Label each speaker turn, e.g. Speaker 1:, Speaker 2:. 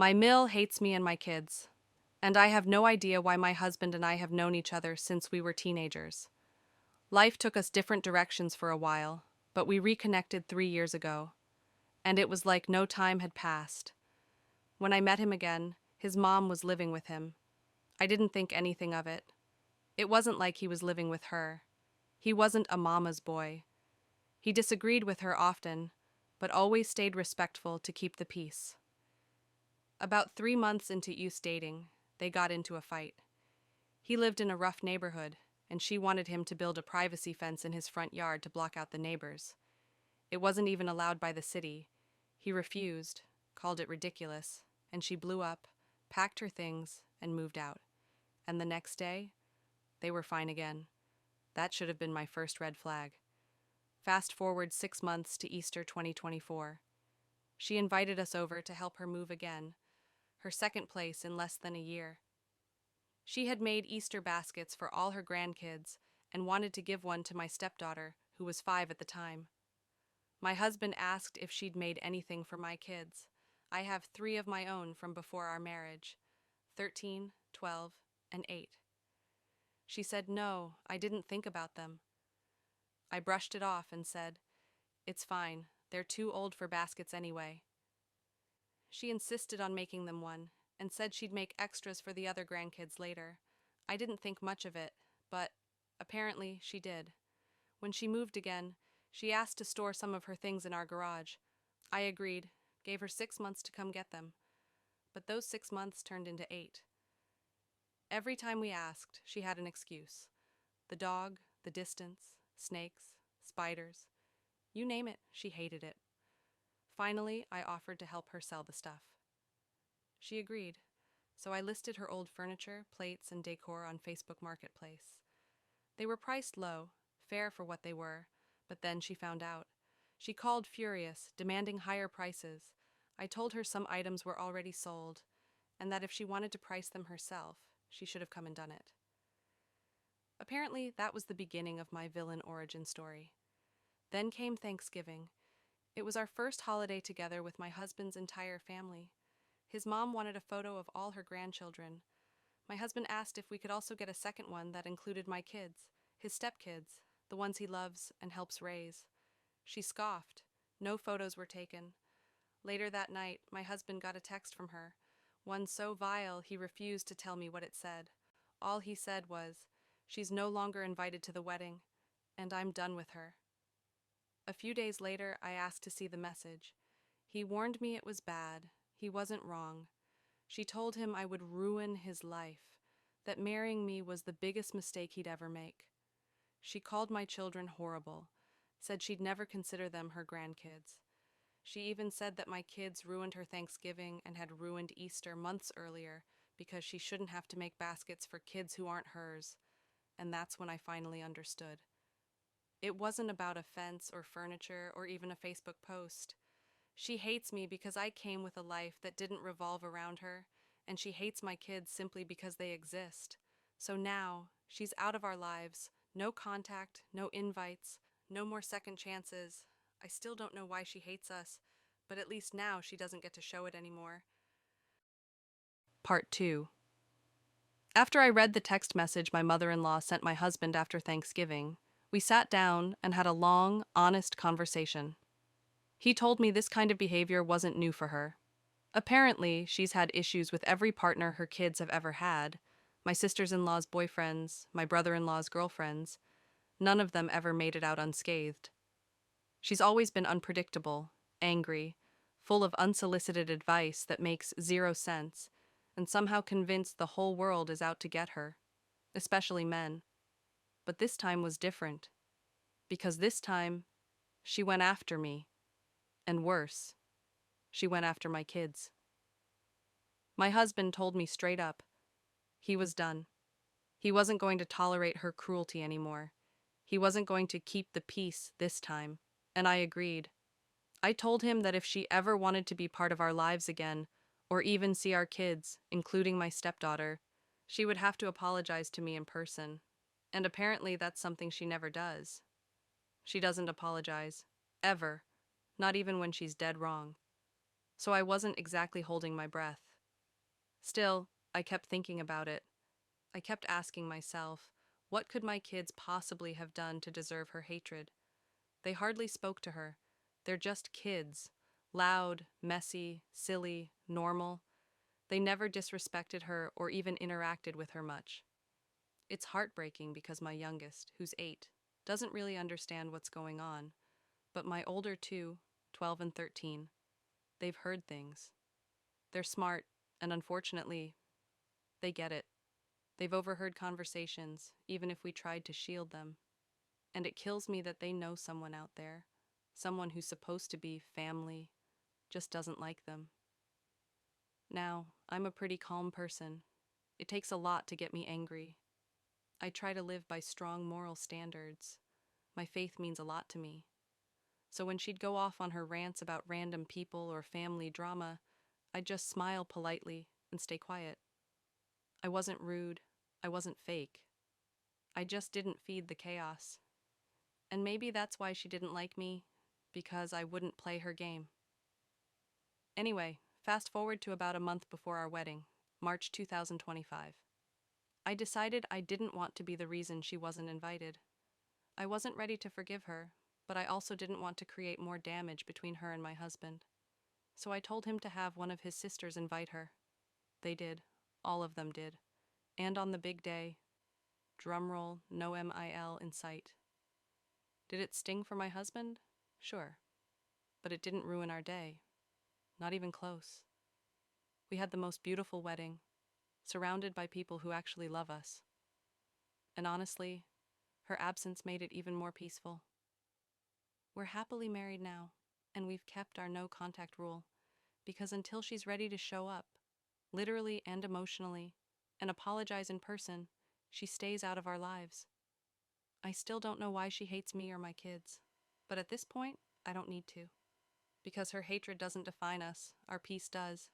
Speaker 1: My mill hates me and my kids, and I have no idea why my husband and I have known each other since we were teenagers. Life took us different directions for a while, but we reconnected 3 years ago, and it was like no time had passed. When I met him again, his mom was living with him. I didn't think anything of it. It wasn't like he was living with her. He wasn't a mama's boy. He disagreed with her often, but always stayed respectful to keep the peace. About 3 months into youth dating, they got into a fight. He lived in a rough neighborhood, and she wanted him to build a privacy fence in his front yard to block out the neighbors. It wasn't even allowed by the city. He refused, called it ridiculous, and she blew up, packed her things, and moved out. And the next day, they were fine again. That should have been my first red flag. Fast forward 6 months to Easter 2024. She invited us over to help her move again, her second place in less than a year. She had made Easter baskets for all her grandkids and wanted to give one to my stepdaughter, who was 5 at the time. My husband asked if she'd made anything for my kids. I have 3 of my own from before our marriage, 13, 12, and 8. She said no, I didn't think about them. I brushed it off and said, "It's fine, they're too old for baskets anyway." She insisted on making them one, and said she'd make extras for the other grandkids later. I didn't think much of it, but apparently she did. When she moved again, she asked to store some of her things in our garage. I agreed, gave her 6 months to come get them. But those 6 months turned into 8. Every time we asked, she had an excuse. The dog, the distance, snakes, spiders. You name it, she hated it. Finally, I offered to help her sell the stuff. She agreed, so I listed her old furniture, plates, and decor on Facebook Marketplace. They were priced low, fair for what they were, but then she found out. She called furious, demanding higher prices. I told her some items were already sold, and that if she wanted to price them herself, she should have come and done it. Apparently, that was the beginning of my villain origin story. Then came Thanksgiving. It was our first holiday together with my husband's entire family. His mom wanted a photo of all her grandchildren. My husband asked if we could also get a second one that included my kids, his stepkids, the ones he loves and helps raise. She scoffed. No photos were taken. Later that night, my husband got a text from her, one so vile he refused to tell me what it said. All he said was, "She's no longer invited to the wedding, and I'm done with her." A few days later, I asked to see the message. He warned me it was bad. He wasn't wrong. She told him I would ruin his life, that marrying me was the biggest mistake he'd ever make. She called my children horrible, said she'd never consider them her grandkids. She even said that my kids ruined her Thanksgiving and had ruined Easter months earlier because she shouldn't have to make baskets for kids who aren't hers, and that's when I finally understood. It wasn't about a fence or furniture or even a Facebook post. She hates me because I came with a life that didn't revolve around her, and she hates my kids simply because they exist. So now, she's out of our lives. No contact, no invites, no more second chances. I still don't know why she hates us, but at least now she doesn't get to show it anymore. Part 2. After I read the text message my mother-in-law sent my husband after Thanksgiving, we sat down and had a long, honest conversation. He told me this kind of behavior wasn't new for her. Apparently, she's had issues with every partner her kids have ever had, my sisters-in-law's boyfriends, my brother-in-law's girlfriends. None of them ever made it out unscathed. She's always been unpredictable, angry, full of unsolicited advice that makes 0 sense, and somehow convinced the whole world is out to get her, especially men. But this time was different, because this time, she went after me. And worse, she went after my kids. My husband told me straight up, he was done. He wasn't going to tolerate her cruelty anymore. He wasn't going to keep the peace this time, and I agreed. I told him that if she ever wanted to be part of our lives again, or even see our kids, including my stepdaughter, she would have to apologize to me in person. And apparently that's something she never does. She doesn't apologize. Ever. Not even when she's dead wrong. So I wasn't exactly holding my breath. Still, I kept thinking about it. I kept asking myself, what could my kids possibly have done to deserve her hatred? They hardly spoke to her. They're just kids. Loud, messy, silly, normal. They never disrespected her or even interacted with her much. It's heartbreaking because my youngest, who's 8, doesn't really understand what's going on. But my older two, 12 and 13, they've heard things. They're smart, and unfortunately, they get it. They've overheard conversations, even if we tried to shield them. And it kills me that they know someone out there, someone who's supposed to be family, just doesn't like them. Now, I'm a pretty calm person. It takes a lot to get me angry. I try to live by strong moral standards. My faith means a lot to me. So when she'd go off on her rants about random people or family drama, I'd just smile politely and stay quiet. I wasn't rude. I wasn't fake. I just didn't feed the chaos. And maybe that's why she didn't like me, because I wouldn't play her game. Anyway, fast forward to about a month before our wedding, March 2025. I decided I didn't want to be the reason she wasn't invited. I wasn't ready to forgive her, but I also didn't want to create more damage between her and my husband. So I told him to have one of his sisters invite her. They did. All of them did. And on the big day, drumroll, no MIL in sight. Did it sting for my husband? Sure. But it didn't ruin our day. Not even close. We had the most beautiful wedding, surrounded by people who actually love us. And honestly, her absence made it even more peaceful. We're happily married now, and we've kept our no contact rule, because until she's ready to show up, literally and emotionally, and apologize in person, she stays out of our lives. I still don't know why she hates me or my kids, but at this point, I don't need to. Because her hatred doesn't define us, our peace does.